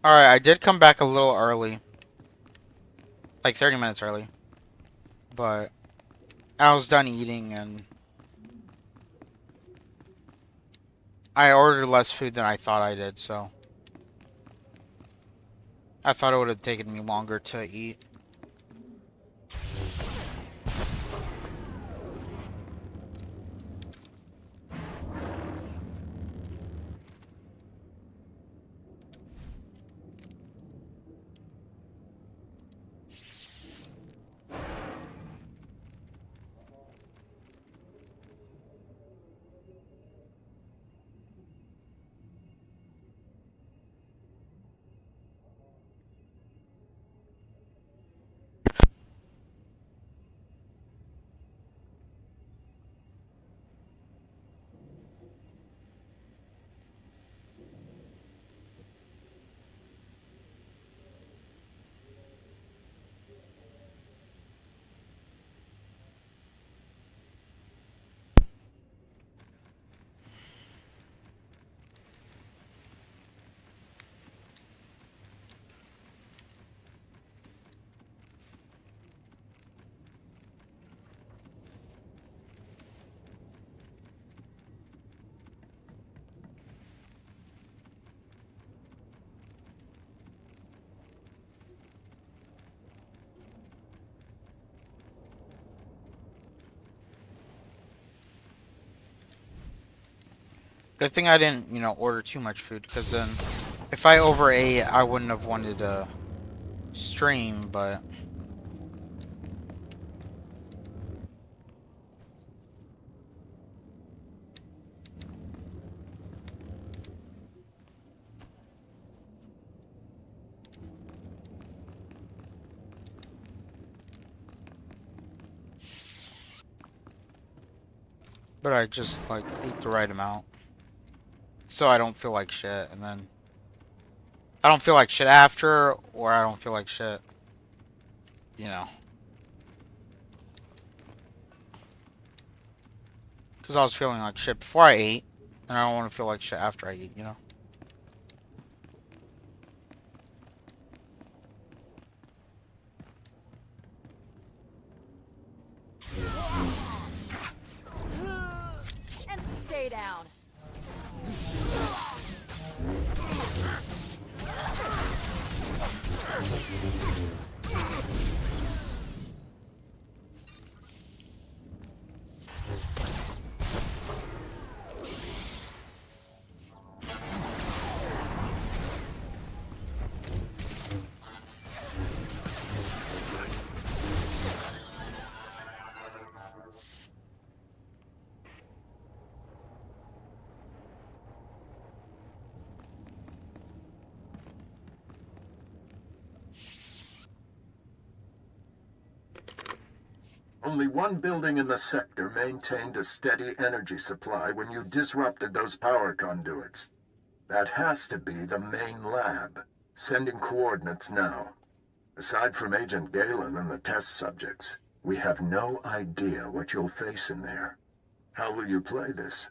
Alright, I did come back a little early. Like 30 minutes early. But I was done eating and I ordered less food than I thought I did, so I thought it would have taken me longer to eat. Good thing I didn't, order too much food, because then if I overate, I wouldn't have wanted to stream, but I just, like, ate the right amount. So I don't feel like shit, and then I don't feel like shit after, or I don't feel like shit, you know. Because I was feeling like shit before I ate, and I don't want to feel like shit after I eat. And stay down. Only one building in the sector maintained a steady energy supply when you disrupted those power conduits. That has to be the main lab. Sending coordinates now. Aside from Agent Galen and the test subjects, we have no idea what you'll face in there. How will you play this?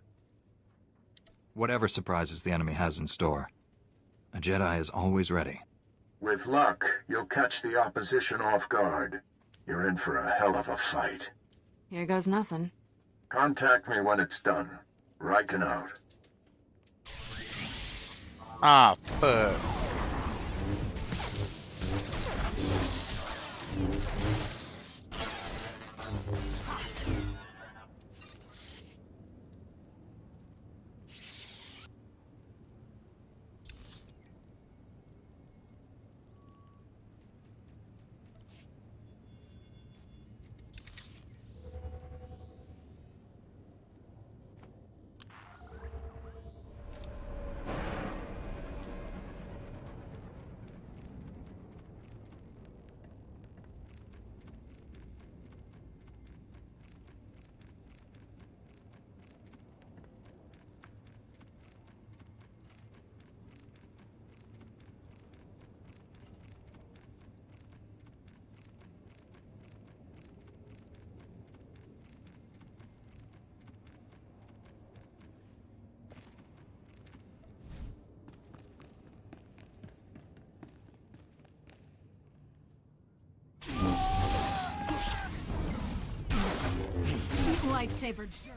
Whatever surprises the enemy has in store, a Jedi is always ready. With luck, you'll catch the opposition off guard. You're in for a hell of a fight. Here goes nothing. Contact me when it's done. Riken out. Ah, fuck. lightsaber jerk.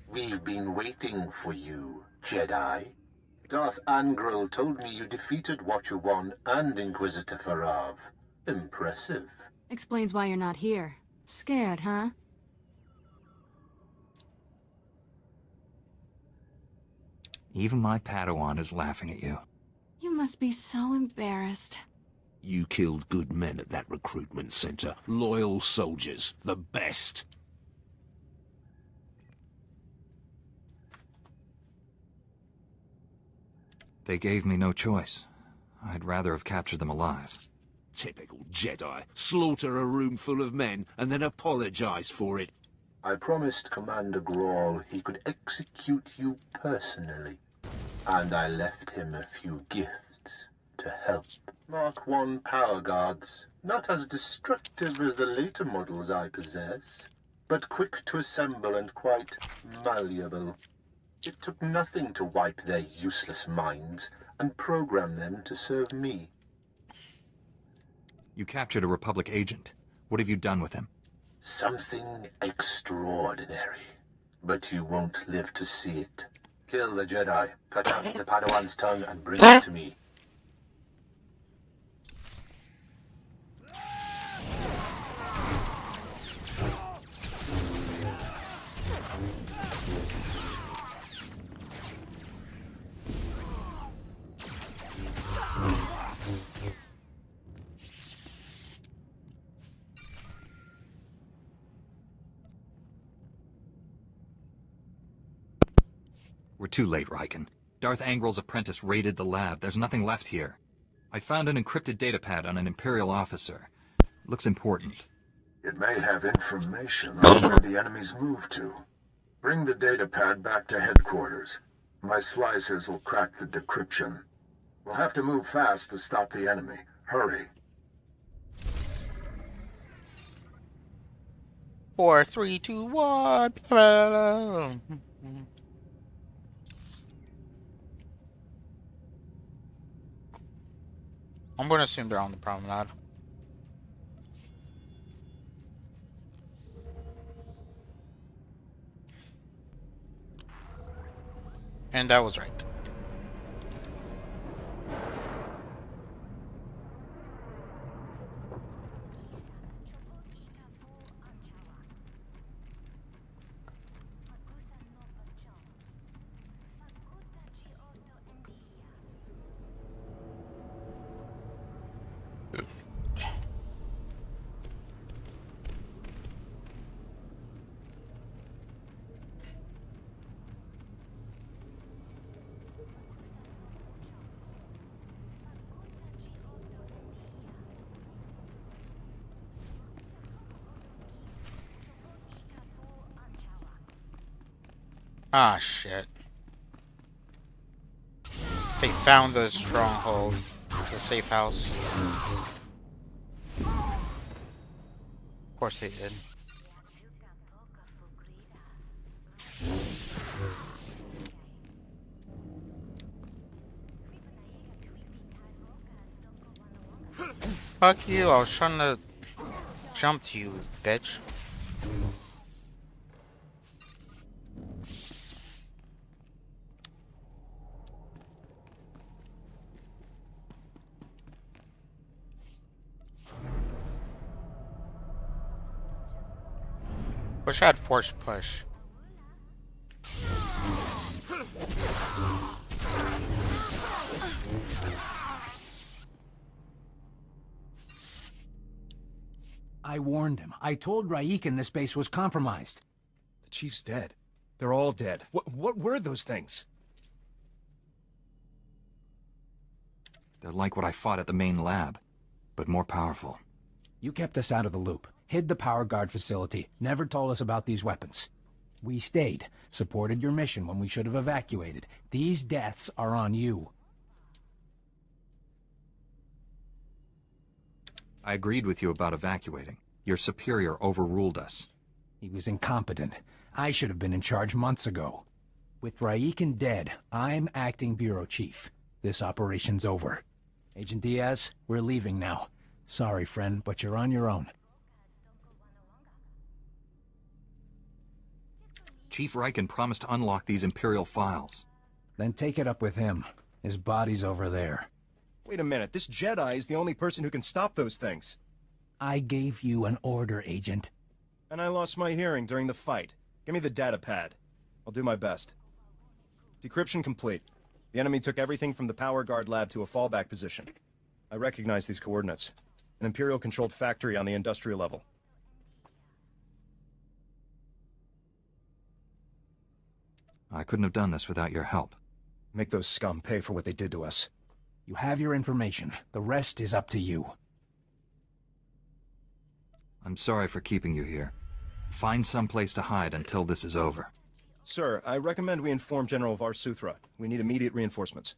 We've been waiting for you, Jedi. Darth Angral told me you defeated Watcher 1 and Inquisitor Farav. Impressive. Explains why you're not here. Scared, huh? Even my Padawan is laughing at you. You must be so embarrassed. You killed good men at that recruitment center. Loyal soldiers. The best. They gave me no choice. I'd rather have captured them alive. Typical Jedi. Slaughter a room full of men and then apologize for it. I promised Commander Grawl he could execute you personally. And I left him a few gifts to help. Mark 1 power guards, not as destructive as the later models I possess, but quick to assemble and quite malleable. It took nothing to wipe their useless minds and program them to serve me. You captured a Republic agent. What have you done with him? Something extraordinary. But you won't live to see it. Kill the Jedi, cut out the Padawan's tongue, and bring it to me. We're too late, Riken. Darth Angral's apprentice raided the lab. There's nothing left here. I found an encrypted datapad on an Imperial officer. Looks important. It may have information on where the enemy's moved to. Bring the datapad back to headquarters. My slicers will crack the decryption. We'll have to move fast to stop the enemy. Hurry. 4, 3, 2, 1. I'm gonna assume they're on the promenade. And I was right. Ah, shit. They found the stronghold, the safe house. Of course they did. Fuck you, I was trying to jump to you, bitch. Wish I had force push. I warned him. I told Raikin this base was compromised. The chief's dead. They're all dead. What were those things? They're like what I fought at the main lab, but more powerful. You kept us out of the loop, hid the power guard facility, never told us about these weapons. We stayed, supported your mission when we should have evacuated. These deaths are on you. I agreed with you about evacuating. Your superior overruled us. He was incompetent. I should have been in charge months ago. With Raikin dead, I'm acting bureau chief. This operation's over. Agent Diaz, we're leaving now. Sorry, friend, but you're on your own. Chief Raikin promised to unlock these Imperial files. Then take it up with him. His body's over there. Wait a minute, this Jedi is the only person who can stop those things. I gave you an order, Agent. And I lost my hearing during the fight. Give me the data pad. I'll do my best. Decryption complete. The enemy took everything from the power guard lab to a fallback position. I recognize these coordinates. An Imperial-controlled factory on the industrial level. I couldn't have done this without your help. Make those scum pay for what they did to us. You have your information. The rest is up to you. I'm sorry for keeping you here. Find some place to hide until this is over. Sir, I recommend we inform General Varsuthra. We need immediate reinforcements.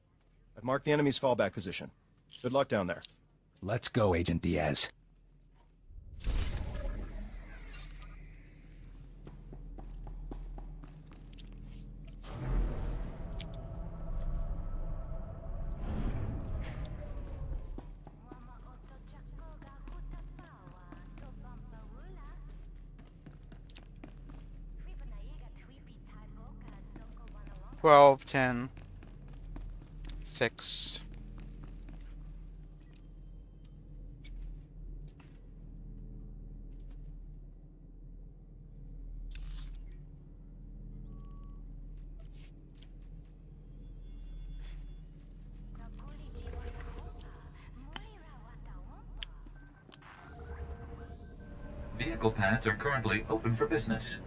I've marked the enemy's fallback position. Good luck down there. Let's go, Agent Diaz. Twelve, 10, 6. Vehicle pads are currently open for business.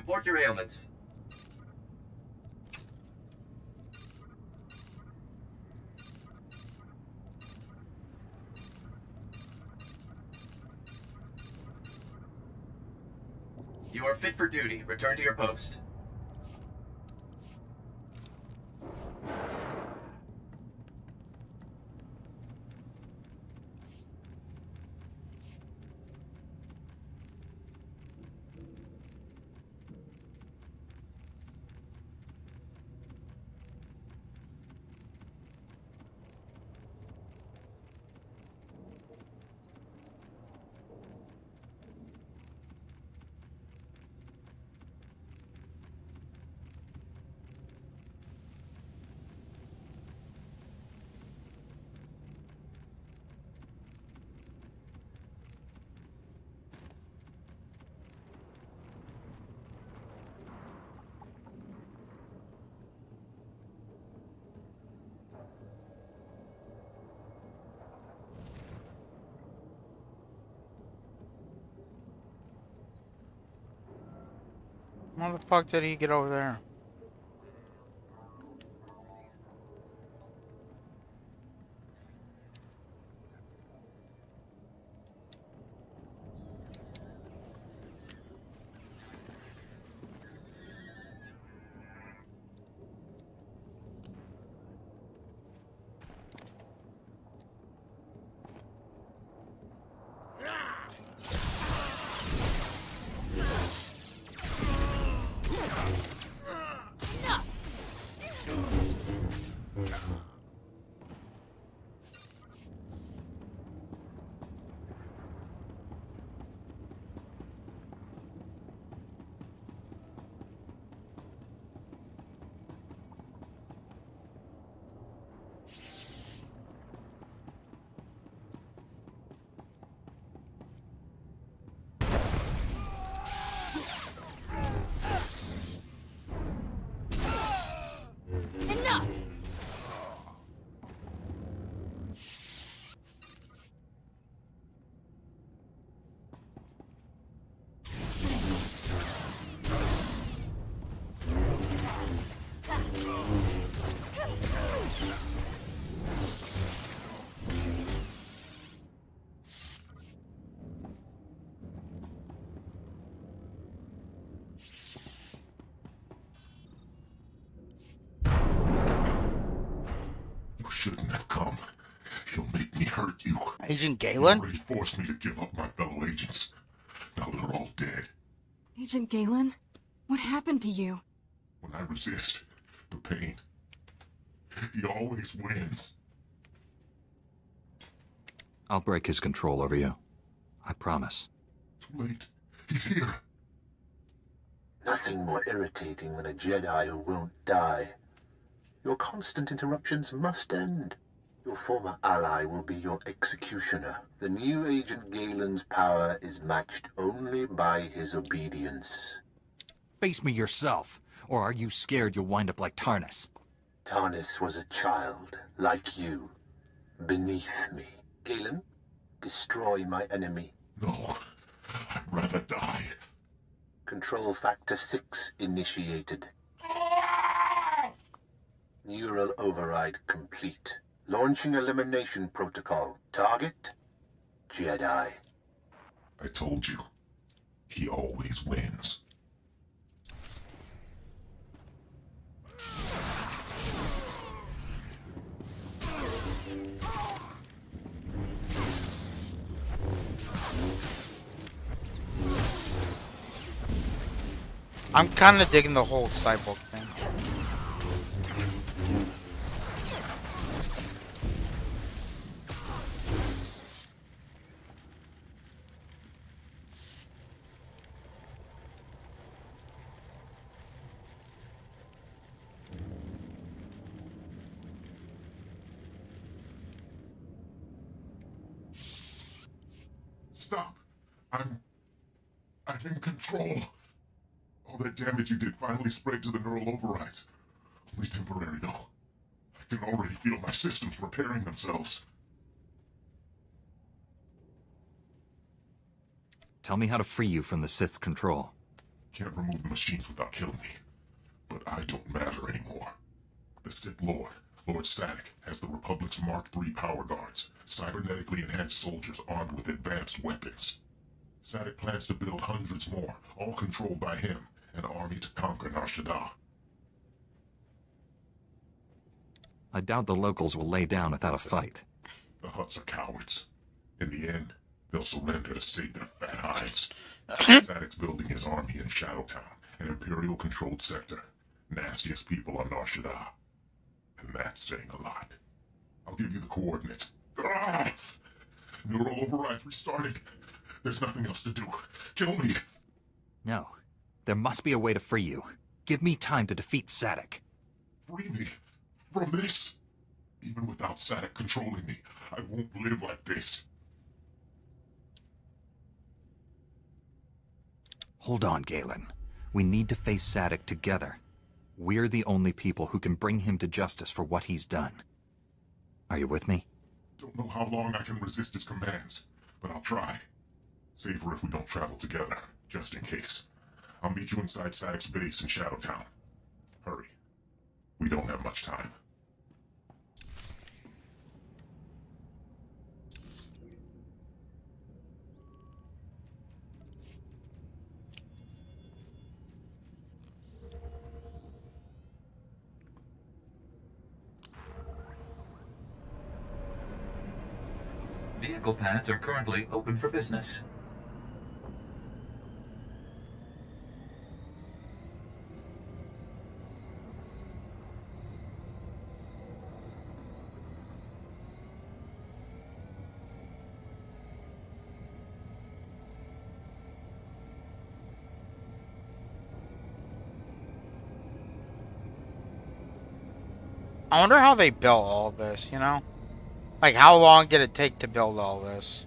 Report your ailments. You are fit for duty. Return to your post. How the fuck did he get over there? shouldn't have come. He'll make me hurt you. Agent He Galen? already forced me to give up my fellow agents. Now they're all dead. Agent Galen? What happened to you? When I resist the pain, he always wins. I'll break his control over you. I promise. Too late. He's here. Nothing more irritating than a Jedi who won't die. Your constant interruptions must end. Your former ally will be your executioner. The new Agent Galen's power is matched only by his obedience. Face me yourself, or are you scared you'll wind up like Tarnus? Tarnus was a child, like you, beneath me. Galen, destroy my enemy. No, I'd rather die. Control Factor 6 initiated. Neural override complete. Launching elimination protocol. Target? Jedi. I told you. He always wins. I'm kind of digging the whole cyborg thing. Stop. I'm in control. All that damage you did finally spread to the neural overrides. Only temporary, though. I can already feel my systems repairing themselves. Tell me how to free you from the Sith's control. Can't remove the machines without killing me. But I don't matter anymore. The Sith Lord, Lord Static, has the Republic's Mark III power guards, cybernetically enhanced soldiers armed with advanced weapons. Static plans to build hundreds more, all controlled by him, an army to conquer Nar Shaddaa. I doubt the locals will lay down without a fight. The Hutts are cowards. In the end, they'll surrender to save their fat hides. Static's building his army in Shadowtown, an Imperial-controlled sector. Nastiest people on Nar Shaddaa. And that's saying a lot. I'll give you the coordinates. Ah! Neural overrides restarting. There's nothing else to do. Kill me. No. There must be a way to free you. Give me time to defeat Sadik. Free me from this. Even without Sadik controlling me, I won't live like this. Hold on, Galen. We need to face Sadik together. We're the only people who can bring him to justice for what he's done. Are you with me? Don't know how long I can resist his commands, but I'll try. Safer if we don't travel together, just in case. I'll meet you inside Sadik's base in Shadowtown. Hurry. We don't have much time. Vehicle pads are currently open for business. I wonder how they built all this, you know? Like, how long did it take to build all this?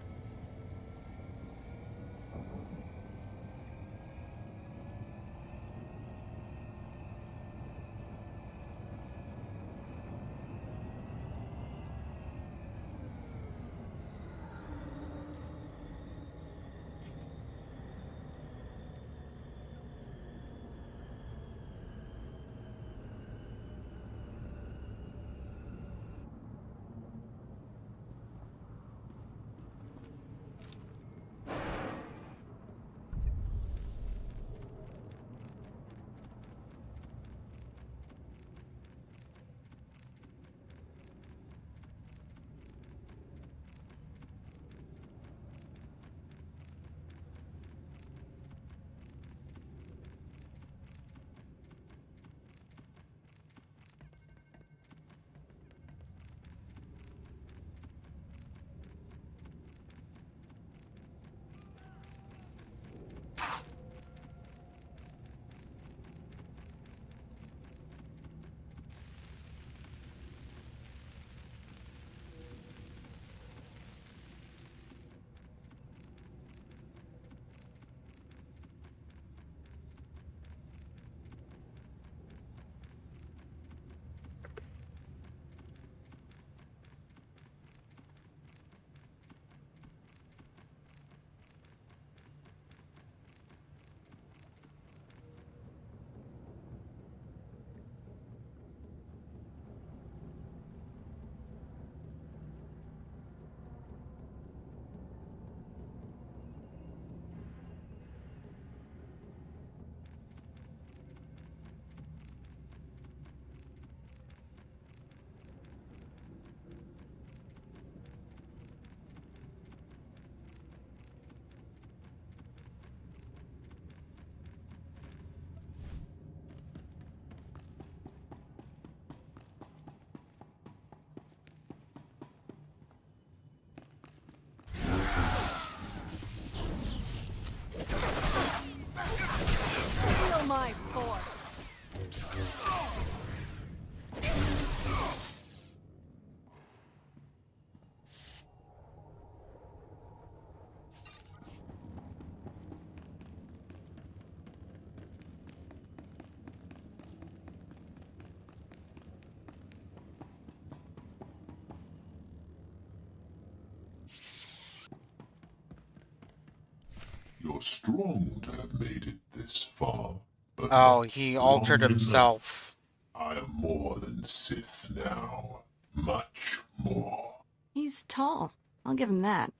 You're strong to have made it this far, but Oh, not he strong altered enough. himself. I am more than Sith now. Much more. He's tall. I'll give him that.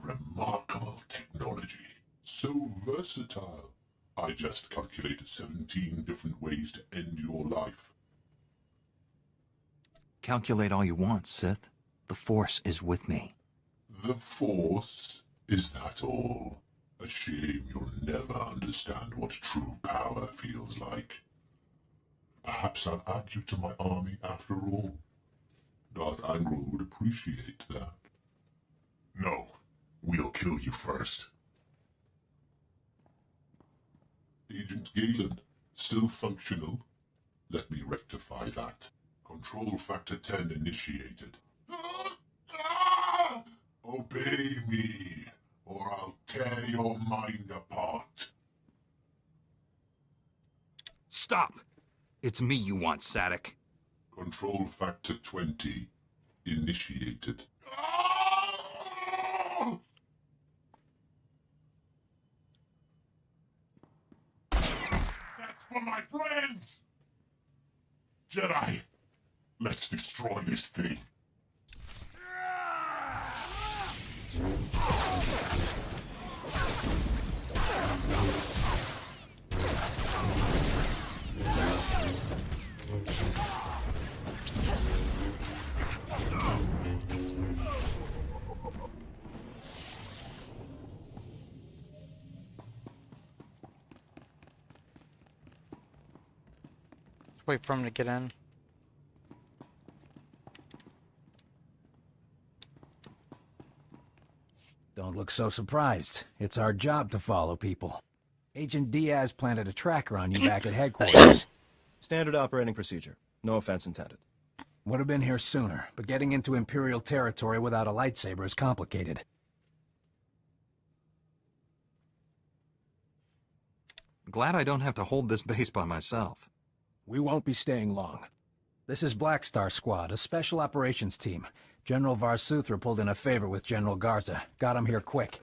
Remarkable technology. So versatile. I just calculated 17 different ways to end your life. Calculate all you want, Sith. The Force is with me. The Force? Is that all? A shame you'll never understand what true power feels like. Perhaps I'll add you to my army after all. Darth Angral would appreciate that. No, we'll kill you first. Agent Galen, still functional. Let me rectify that. Control Factor 10 initiated. Obey me, or I'll tear your mind apart. Stop! It's me you want, Sadek. Control Factor 20 initiated. That's for my friends! Jedi, let's destroy this thing. Wait for him to get in. Don't look so surprised. It's our job to follow people. Agent Diaz planted a tracker on you back at headquarters. Standard operating procedure. No offense intended. Would have been here sooner, but getting into Imperial territory without a lightsaber is complicated. Glad I don't have to hold this base by myself. We won't be staying long. This is Black Star Squad, a special operations team. General Varsuthra pulled in a favor with General Garza. Got him here quick.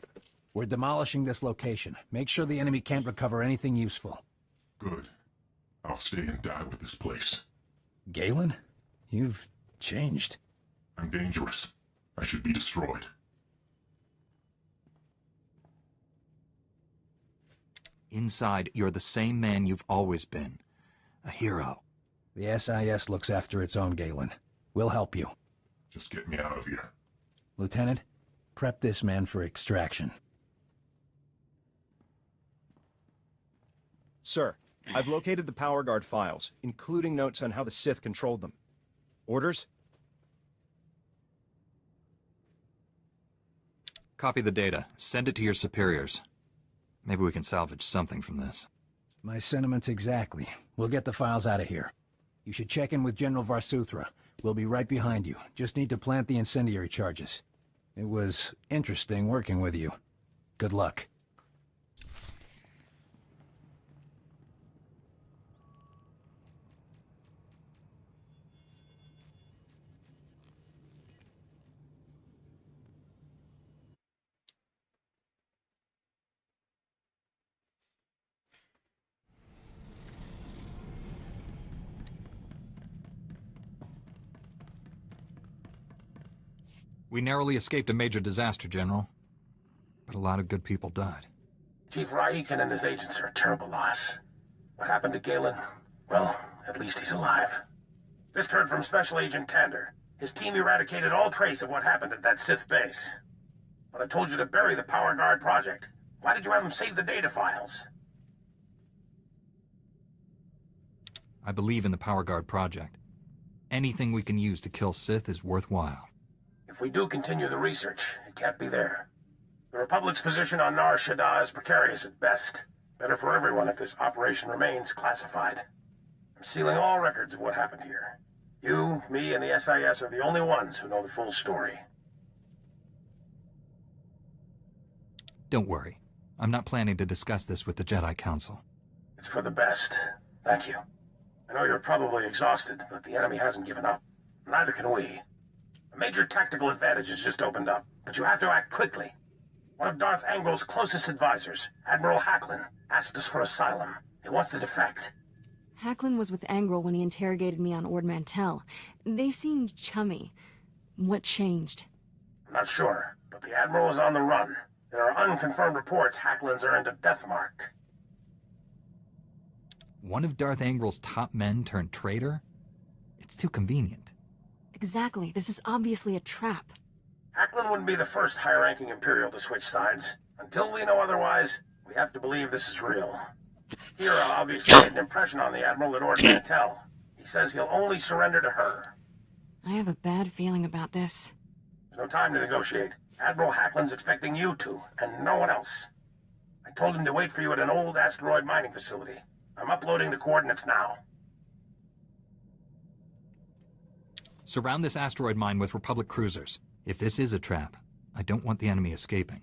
We're demolishing this location. Make sure the enemy can't recover anything useful. Good. I'll stay and die with this place. Galen? You've changed. I'm dangerous. I should be destroyed. Inside, you're the same man you've always been. A hero. The SIS looks after its own, Galen. We'll help you. Just get me out of here. Lieutenant, prep this man for extraction. Sir, I've located the Power Guard files, including notes on how the Sith controlled them. Orders? Copy the data. Send it to your superiors. Maybe we can salvage something from this. My sentiments exactly. We'll get the files out of here. You should check in with General Varsuthra. We'll be right behind you. Just need to plant the incendiary charges. It was interesting working with you. Good luck. We narrowly escaped a major disaster, General. But a lot of good people died. Chief Raiken and his agents are a terrible loss. What happened to Galen? Well, at least he's alive. Just heard from Special Agent Tander. His team eradicated all trace of what happened at that Sith base. But I told you to bury the Power Guard project. Why did you have him save the data files? I believe in the Power Guard project. Anything we can use to kill Sith is worthwhile. If we do continue the research, it can't be there. The Republic's position on Nar Shaddaa is precarious at best. Better for everyone if this operation remains classified. I'm sealing all records of what happened here. You, me, and the SIS are the only ones who know the full story. Don't worry. I'm not planning to discuss this with the Jedi Council. It's for the best. Thank you. I know you're probably exhausted, but the enemy hasn't given up. Neither can we. A major tactical advantage has just opened up, but you have to act quickly. One of Darth Angrel's closest advisors, Admiral Hacklin, asked us for asylum. He wants to defect. Hacklin was with Angrel when he interrogated me on Ord Mantell. They seemed chummy. What changed? I'm not sure, but the Admiral is on the run. There are unconfirmed reports Hacklin's earned a death mark. One of Darth Angrel's top men turned traitor? It's too convenient. Exactly. This is obviously a trap. Hacklin wouldn't be the first high-ranking Imperial to switch sides. Until we know otherwise, we have to believe this is real. Kira obviously made an impression on the Admiral at Ord Mantell. He says he'll only surrender to her. I have a bad feeling about this. There's no time to negotiate. Admiral Hacklin's expecting you to, and no one else. I told him to wait for you at an old asteroid mining facility. I'm uploading the coordinates now. Surround this asteroid mine with Republic cruisers. If this is a trap, I don't want the enemy escaping.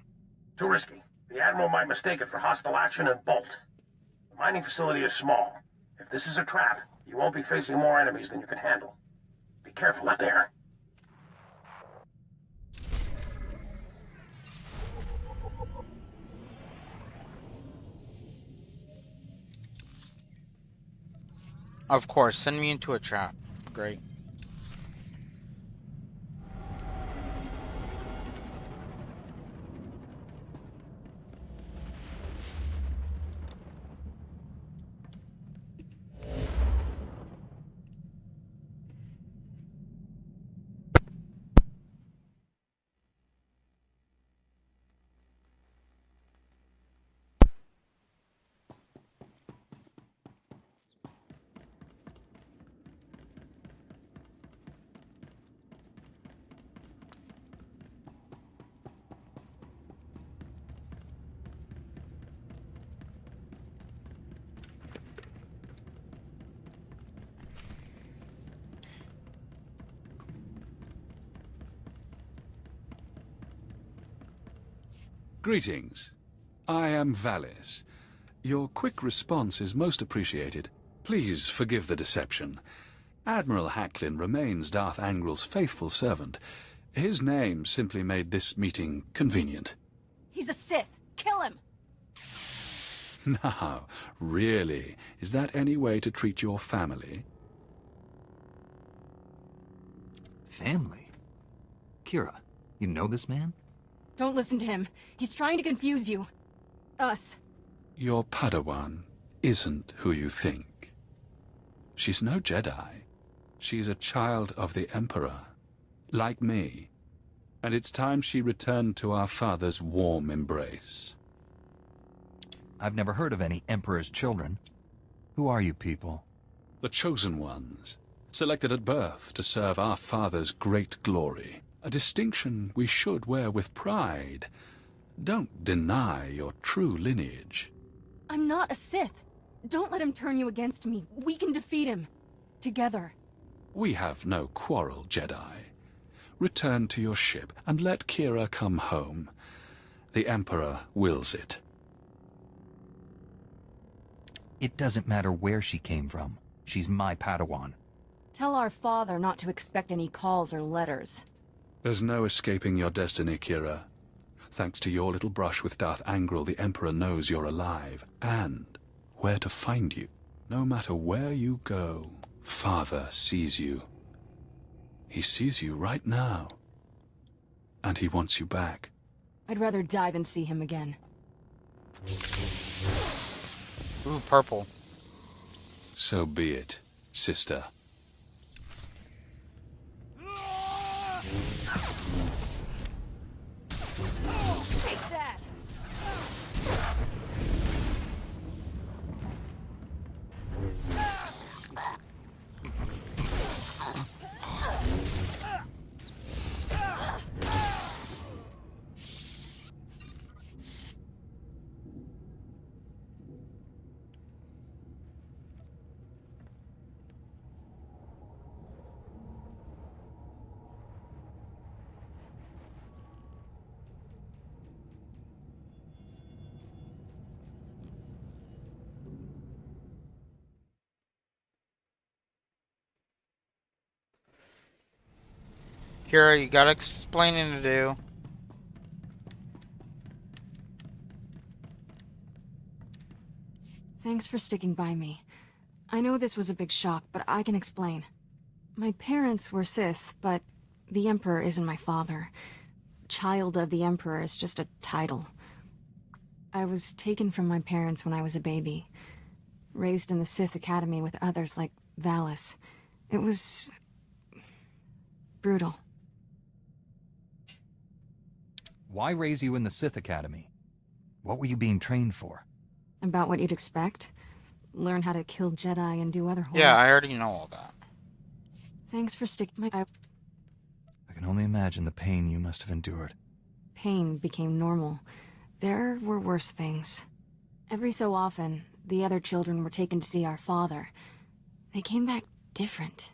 Too risky. The Admiral might mistake it for hostile action and bolt. The mining facility is small. If this is a trap, you won't be facing more enemies than you can handle. Be careful out there. Of course, send me into a trap. Great. Greetings. I am Valis. Your quick response is most appreciated. Please forgive the deception. Admiral Hacklin remains Darth Angrel's faithful servant. His name simply made this meeting convenient. He's a Sith. Kill him! Now, really, is that any way to treat your family? Family? Kira, you know this man? Don't listen to him. He's trying to confuse you. Us. Your Padawan isn't who you think. She's no Jedi. She's a child of the Emperor, like me. And it's time she returned to our father's warm embrace. I've never heard of any Emperor's children. Who are you people? The Chosen Ones, selected at birth to serve our father's great glory. A distinction we should wear with pride. Don't deny your true lineage. I'm not a Sith. Don't let him turn you against me. We can defeat him. Together. We have no quarrel, Jedi. Return to your ship and let Kira come home. The Emperor wills it. It doesn't matter where she came from. She's my Padawan. Tell our father not to expect any calls or letters. There's no escaping your destiny, Kira. Thanks to your little brush with Darth Angrel, the Emperor knows you're alive, and where to find you. No matter where you go, Father sees you. He sees you right now. And he wants you back. I'd rather die than see him again. Ooh, purple. So be it, sister. Take that! Kira, you got explaining to do. Thanks for sticking by me. I know this was a big shock, but I can explain. My parents were Sith, but the Emperor isn't my father. Child of the Emperor is just a title. I was taken from my parents when I was a baby. Raised in the Sith Academy with others like Valis. It was... brutal. Why raise you in the Sith Academy? What were you being trained for? About what you'd expect. Learn how to kill Jedi and do other horrible... Yeah, I already know all that. Thanks for sticking my... I can only imagine the pain you must have endured. Pain became normal. There were worse things. Every so often, the other children were taken to see our father. They came back different.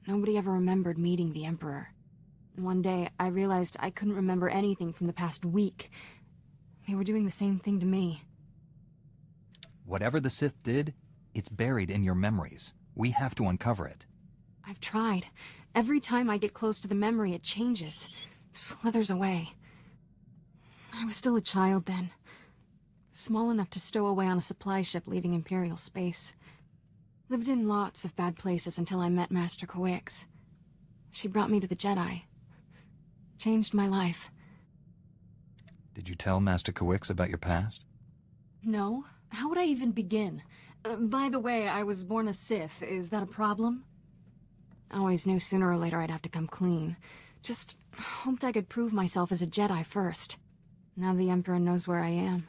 Nobody ever remembered meeting the Emperor. One day, I realized I couldn't remember anything from the past week. They were doing the same thing to me. Whatever the Sith did, it's buried in your memories. We have to uncover it. I've tried. Every time I get close to the memory, it changes. Slithers away. I was still a child then. Small enough to stow away on a supply ship leaving Imperial space. Lived in lots of bad places until I met Master Coix. She brought me to the Jedi. Changed my life. Did you tell Master Coix about your past? No. How would I even begin? By the way, I was born a Sith. Is that a problem? I always knew sooner or later I'd have to come clean. Just hoped I could prove myself as a Jedi first. Now the Emperor knows where I am.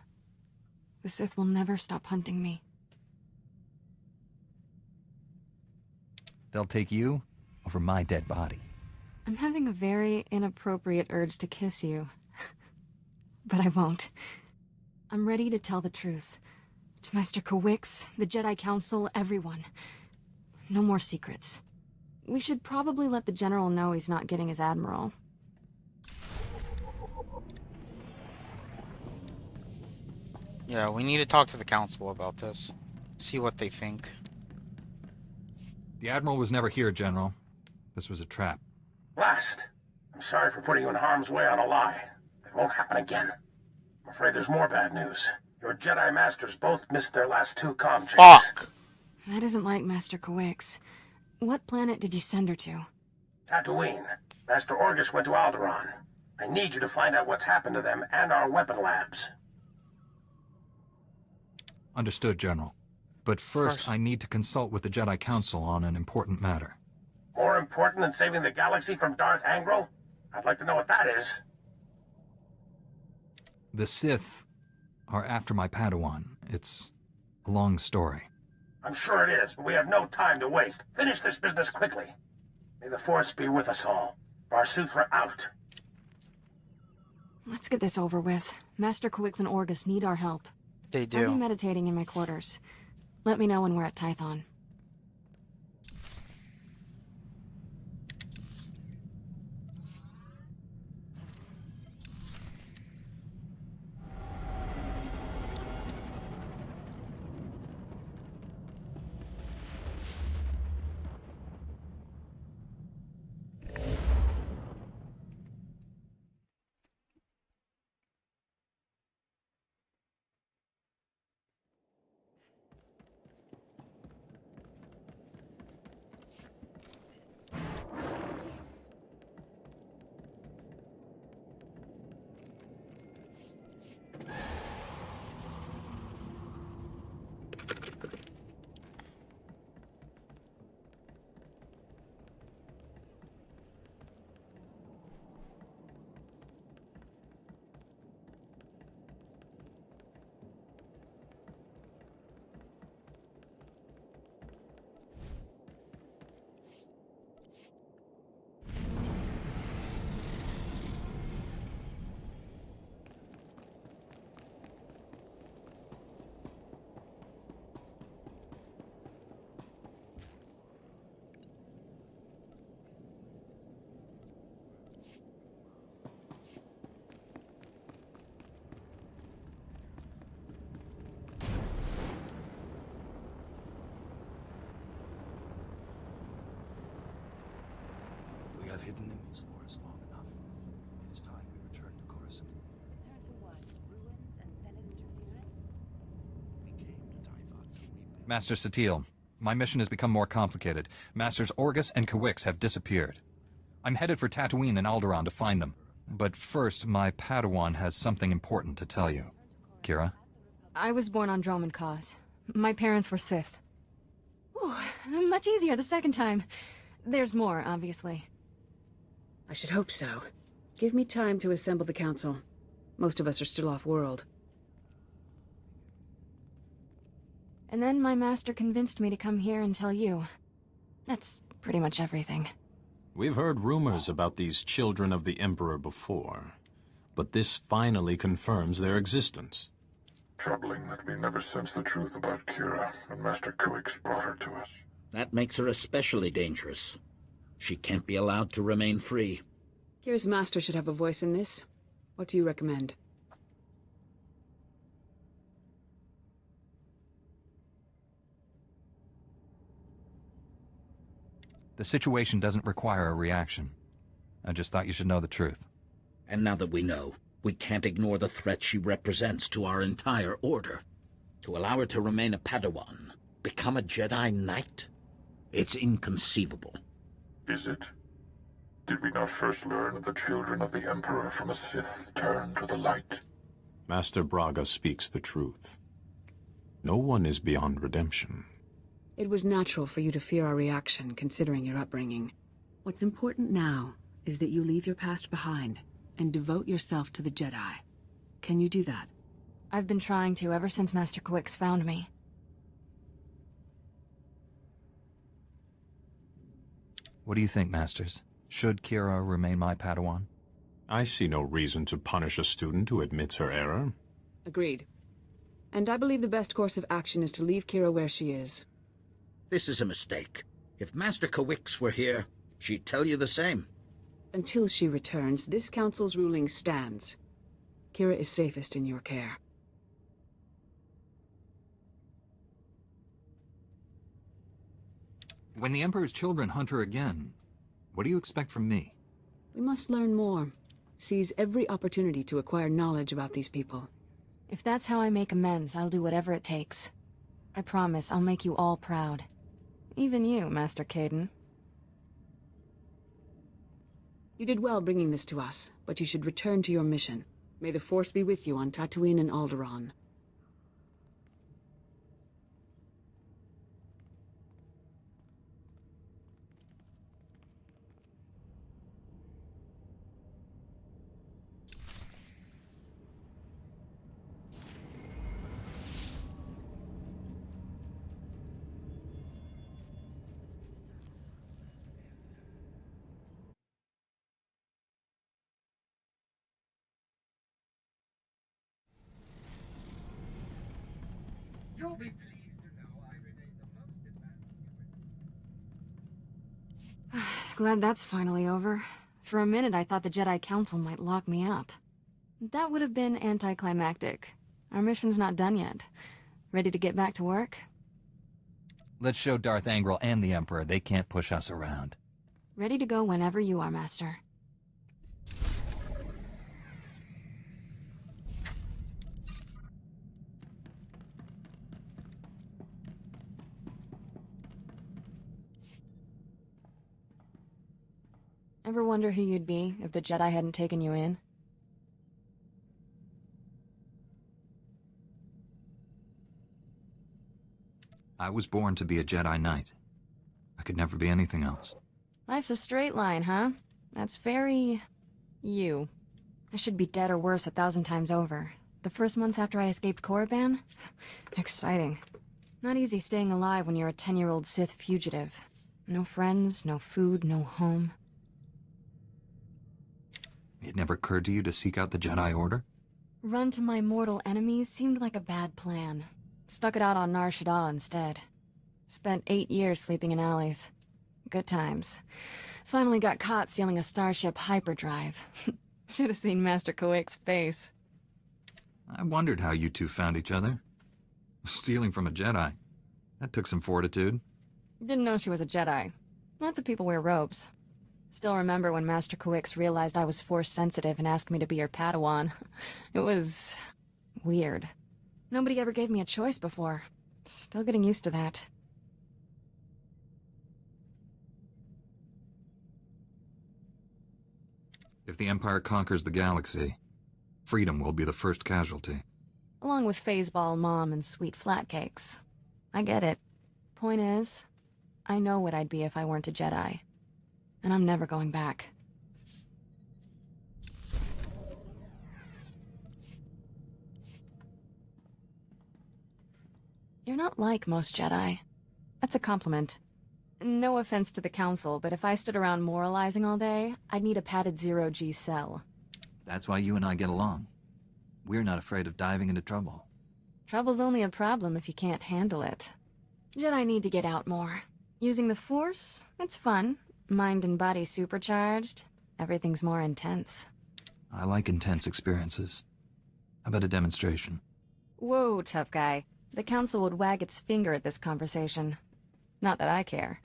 The Sith will never stop hunting me. They'll take you over my dead body. I'm having a very inappropriate urge to kiss you. But I won't. I'm ready to tell the truth. To Master Coix, the Jedi Council, everyone. No more secrets. We should probably let the General know he's not getting his Admiral. Yeah, we need to talk to the Council about this. See what they think. The Admiral was never here, General. This was a trap. Blast! I'm sorry for putting you in harm's way on a lie. It won't happen again. I'm afraid there's more bad news. Your Jedi Masters both missed their last 2 comm checks. Fuck! That isn't like Master Coix. What planet did you send her to? Tatooine. Master Orgus went to Alderaan. I need you to find out what's happened to them and our weapon labs. Understood, General. But first, I need to consult with the Jedi Council on an important matter. More important than saving the galaxy from Darth Angral? I'd like to know what that is. The Sith are after my Padawan. It's a long story. I'm sure it is, but we have no time to waste. Finish this business quickly. May the Force be with us all. Barsuthra out. Let's get this over with. Master Coix and Orgus need our help. They I'll do. be meditating in my quarters. Let me know when we're at Tython. Master Satil, my mission has become more complicated. Masters Orgus and Kawix have disappeared. I'm headed for Tatooine and Alderaan to find them. But first, my Padawan has something important to tell you. Kira? I was born on Droman Cause. My parents were Sith. Ooh, much easier the second time. There's more, obviously. I should hope so. Give me time to assemble the council. Most of us are still off-world. And then my master convinced me to come here and tell you. That's pretty much everything. We've heard rumors about these children of the Emperor before, but this finally confirms their existence. Troubling that we never sensed the truth about Kira when Master Kuix brought her to us. That makes her especially dangerous. She can't be allowed to remain free. Kira's master should have a voice in this. What do you recommend? The situation doesn't require a reaction. I just thought you should know the truth. And now that we know, we can't ignore the threat she represents to our entire order. To allow her to remain a Padawan, become a Jedi Knight? It's inconceivable. Is it? Did we not first learn of the children of the Emperor from a Sith turned to the light? Master Braga speaks the truth. No one is beyond redemption. It was natural for you to fear our reaction, considering your upbringing. What's important now is that you leave your past behind and devote yourself to the Jedi. Can you do that? I've been trying to ever since Master Kawix found me. What do you think, Masters? Should Kira remain my Padawan? I see no reason to punish a student who admits her error. Agreed. And I believe the best course of action is to leave Kira where she is. This is a mistake. If Master Kawix were here, she'd tell you the same. Until she returns, this council's ruling stands. Kira is safest in your care. When the Emperor's children hunt her again, what do you expect from me? We must learn more. Seize every opportunity to acquire knowledge about these people. If that's how I make amends, I'll do whatever it takes. I promise I'll make you all proud. Even you, Master Caden. You did well bringing this to us, but you should return to your mission. May the Force be with you on Tatooine and Alderaan. You'll be pleased to know I remain the most advanced. Glad that's finally over. For a minute I thought the Jedi Council might lock me up. That would have been anticlimactic. Our mission's not done yet. Ready to get back to work? Let's show Darth Angral and the Emperor they can't push us around. Ready to go whenever you are, Master. Ever wonder who you'd be if the Jedi hadn't taken you in? I was born to be a Jedi Knight. I could never be anything else. Life's a straight line, huh? That's very... you. I should be dead or worse 1,000 times over. The first months after I escaped Korriban? Exciting. Not easy staying alive when you're a 10-year-old Sith fugitive. No friends, no food, no home. It never occurred to you to seek out the Jedi Order? Run to my mortal enemies seemed like a bad plan. Stuck it out on Nar Shaddaa instead. Spent 8 years sleeping in alleys. Good times. Finally got caught stealing a starship hyperdrive. Should have seen Master Kawix's face. I wondered how you two found each other. Stealing from a Jedi. That took some fortitude. Didn't know she was a Jedi. Lots of people wear robes. Still remember when Master Kawix realized I was Force-sensitive and asked me to be her Padawan. It was... weird. Nobody ever gave me a choice before. Still getting used to that. If the Empire conquers the galaxy, freedom will be the first casualty. Along with Phaseball Mom and sweet flatcakes. I get it. Point is, I know what I'd be if I weren't a Jedi. And I'm never going back. You're not like most Jedi. That's a compliment. No offense to the Council, but if I stood around moralizing all day, I'd need a padded zero-G cell. That's why you and I get along. We're not afraid of diving into trouble. Trouble's only a problem if you can't handle it. Jedi need to get out more. Using the Force, it's fun. Mind and body supercharged. Everything's more intense. I like intense experiences. How about a demonstration? Whoa, tough guy. The Council would wag its finger at this conversation. Not that I care.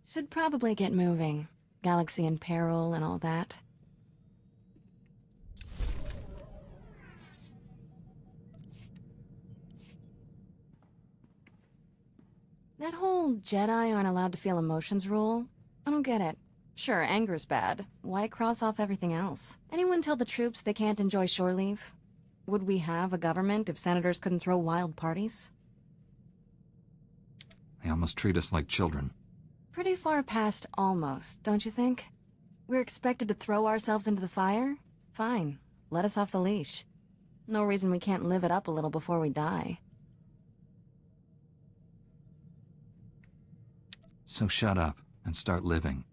Should probably get moving. Galaxy in peril and all that. That whole Jedi aren't allowed to feel emotions rule, I don't get it. Sure, anger's bad. Why cross off everything else? Anyone tell the troops they can't enjoy shore leave? Would we have a government if senators couldn't throw wild parties? They almost treat us like children. Pretty far past almost, don't you think? We're expected to throw ourselves into the fire? Fine, let us off the leash. No reason we can't live it up a little before we die. So shut up and start living.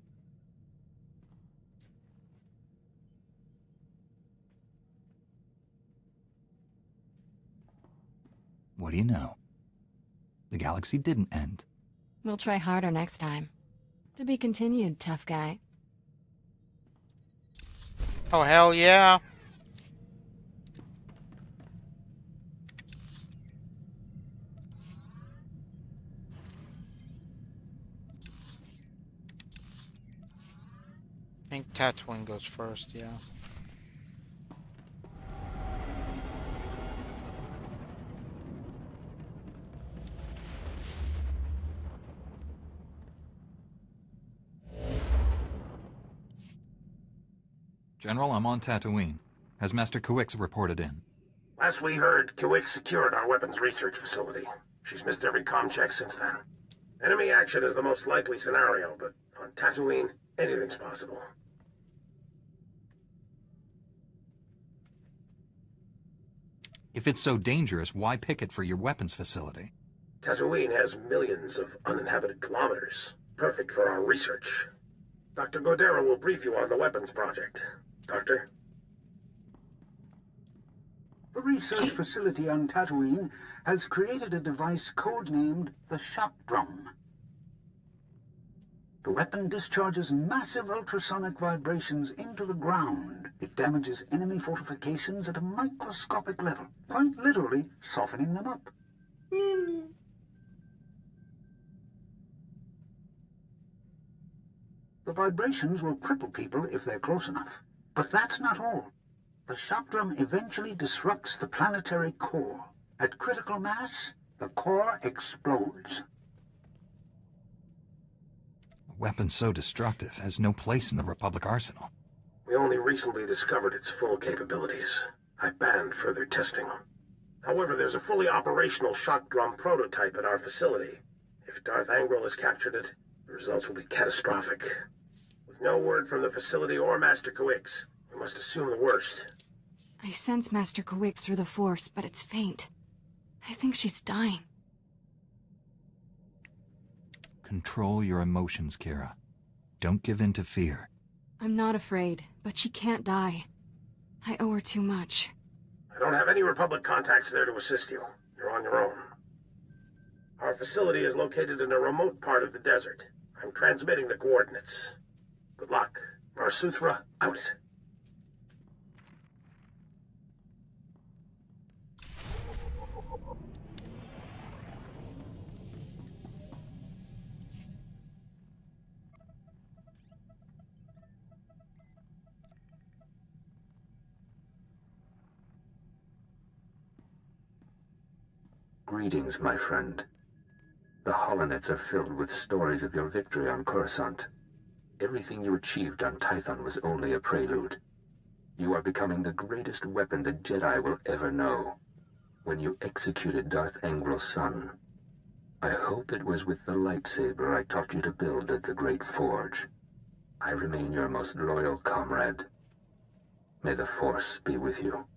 What do you know? The galaxy didn't end. We'll try harder next time. To be continued, tough guy. Oh, hell yeah. I think Tatooine goes first, yeah. General, I'm on Tatooine. Has Master Kuix reported in? Last we heard, Kuwik secured our weapons research facility. She's missed every comm check since then. Enemy action is the most likely scenario, but on Tatooine, anything's possible. If it's so dangerous, why pick it for your weapons facility? Tatooine has millions of uninhabited kilometers. Perfect for our research. Dr. Godera will brief you on the weapons project. Doctor? The research facility on Tatooine has created a device codenamed the Shock Drum. The weapon discharges massive ultrasonic vibrations into the ground. It damages enemy fortifications at a microscopic level, quite literally softening them up. The vibrations will cripple people if they're close enough. But that's not all. The shock drum eventually disrupts the planetary core. At critical mass, the core explodes. A weapon so destructive has no place in the Republic arsenal. We only recently discovered its full capabilities. I banned further testing. However, there's a fully operational shock drum prototype at our facility. If Darth Angral has captured it, the results will be catastrophic. With no word from the facility or Master Kuix, we must assume the worst. I sense Master Kuix through the Force, but it's faint. I think she's dying. Control your emotions, Kira. Don't give in to fear. I'm not afraid, but she can't die. I owe her too much. I don't have any Republic contacts there to assist you. You're on your own. Our facility is located in a remote part of the desert. I'm transmitting the coordinates. Good luck. Marsuthra, out. Greetings, my friend. The holonets are filled with stories of your victory on Coruscant. Everything you achieved on Tython was only a prelude. You are becoming the greatest weapon the Jedi will ever know. When you executed Darth Angrel's son, I hope it was with the lightsaber I taught you to build at the Great Forge. I remain your most loyal comrade. May the Force be with you.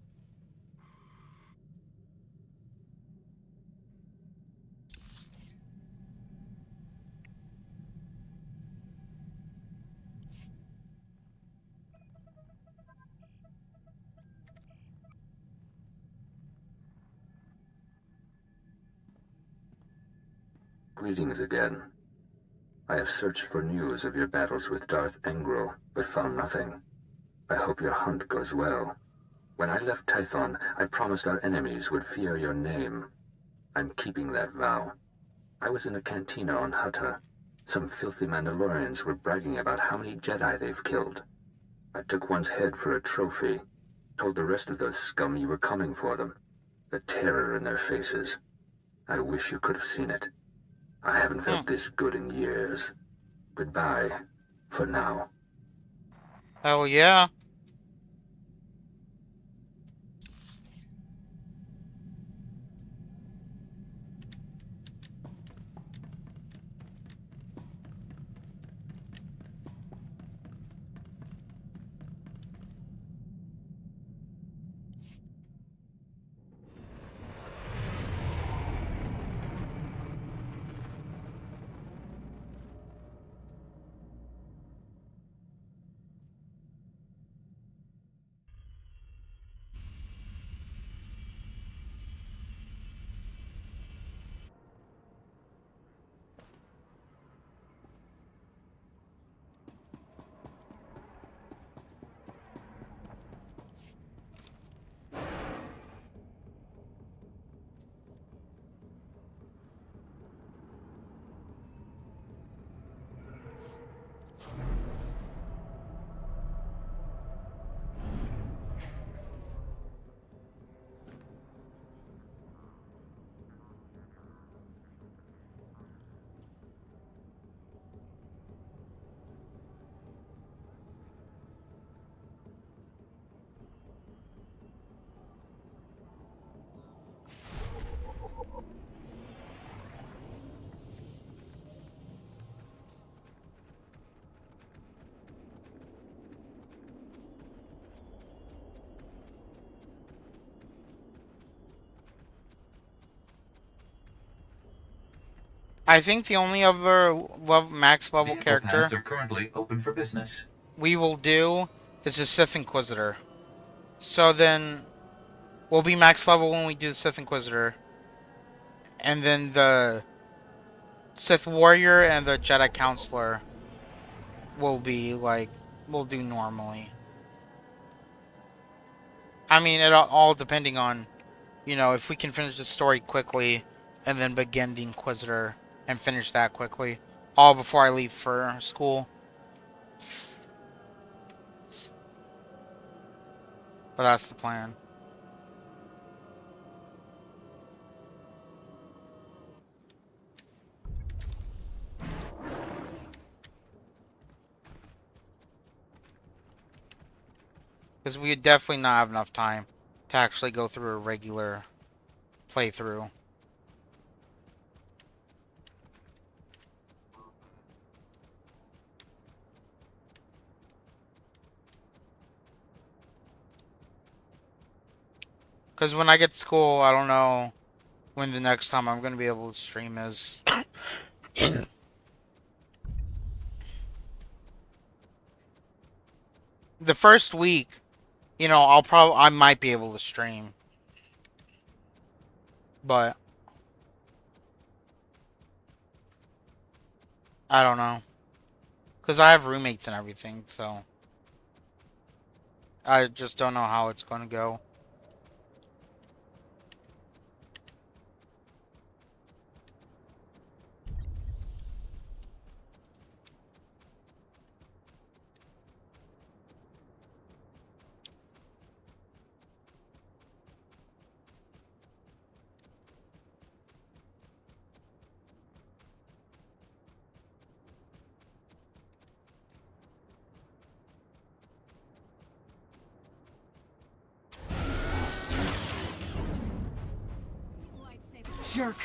Greetings again. I have searched for news of your battles with Darth Angrel, but found nothing. I hope your hunt goes well. When I left Tython, I promised our enemies would fear your name. I'm keeping that vow. I was in a cantina on Hutta. Some filthy Mandalorians were bragging about how many Jedi they've killed. I took one's head for a trophy. Told the rest of those scum you were coming for them. The terror in their faces. I wish you could have seen it. I haven't felt this good in years. Goodbye, for now. Hell yeah. I think the only other max level Vehicle character paths are currently open for business. we will do is the Sith Inquisitor. So then we'll be max level when we do the Sith Inquisitor. And then the Sith Warrior and the Jedi Counselor will be like, we'll do normally. I mean, it all depending on, you know, if we can finish the story quickly and then begin the Inquisitor and finish that quickly. All before I leave for school. But that's the plan. Because we would definitely not have enough time to actually go through a regular playthrough. Because when I get to school, I don't know when the next time I'm going to be able to stream is. The first week, you know, I might be able to stream. But I don't know. Because I have roommates and everything, so I just don't know how it's going to go. jerk.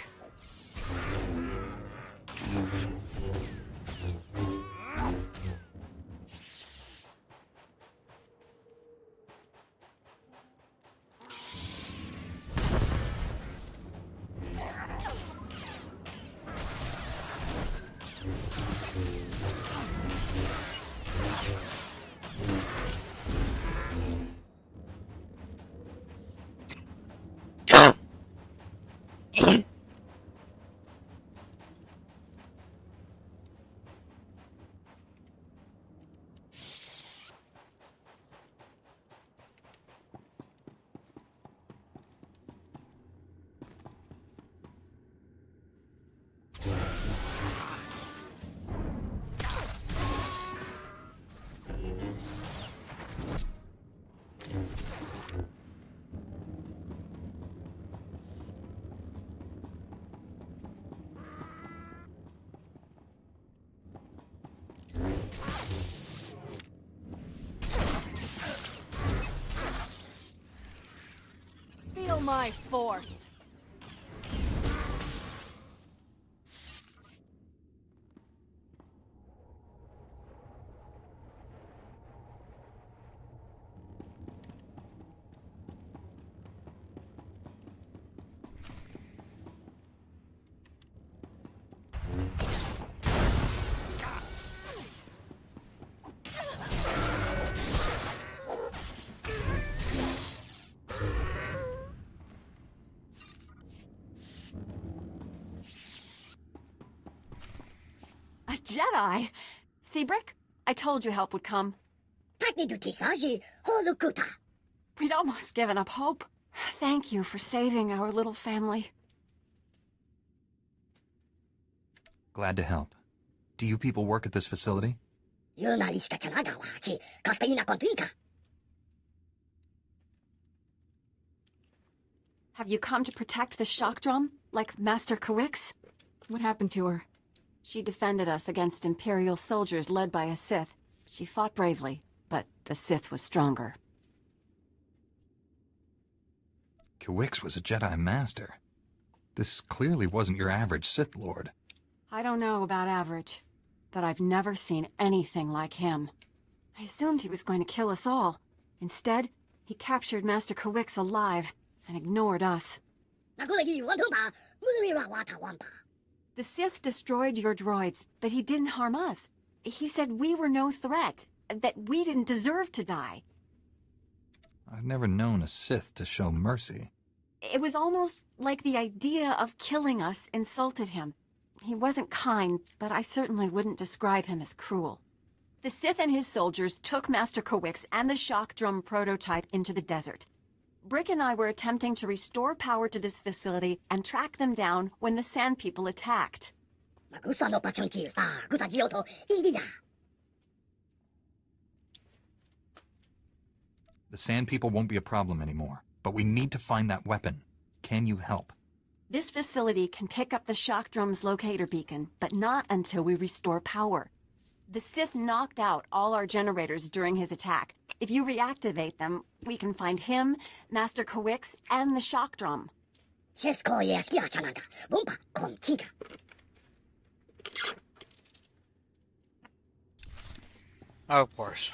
Feel my force. A Jedi? Seabrick? I told you help would come. We'd almost given up hope. Thank you for saving our little family. Glad to help. Do you people work at this facility? Have you come to protect the shock drum, like Master Kawix? What happened to her? She defended us against Imperial soldiers led by a Sith. She fought bravely, but the Sith was stronger. Kawix was a Jedi Master. This clearly wasn't your average Sith Lord. I don't know about average, but I've never seen anything like him. I assumed he was going to kill us all. Instead, he captured Master Kawix alive and ignored us. The Sith destroyed your droids, but he didn't harm us. He said we were no threat, that we didn't deserve to die. I've never known a Sith to show mercy. It was almost like the idea of killing us insulted him. He wasn't kind, but I certainly wouldn't describe him as cruel. The Sith and his soldiers took Master Kawix and the shock drum prototype into the desert. Brick and I were attempting to restore power to this facility and track them down when the Sand People attacked. The Sand People won't be a problem anymore, but we need to find that weapon. Can you help? This facility can pick up the shock drum's locator beacon, but not until we restore power. The Sith knocked out all our generators during his attack. If you reactivate them, we can find him, Master Kawix, and the shock drum. Of course.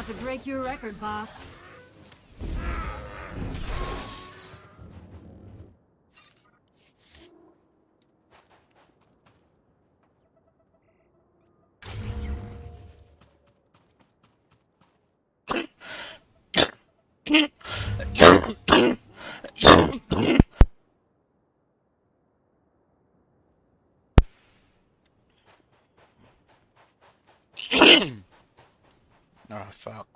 About to break your record, boss. Oh, fuck.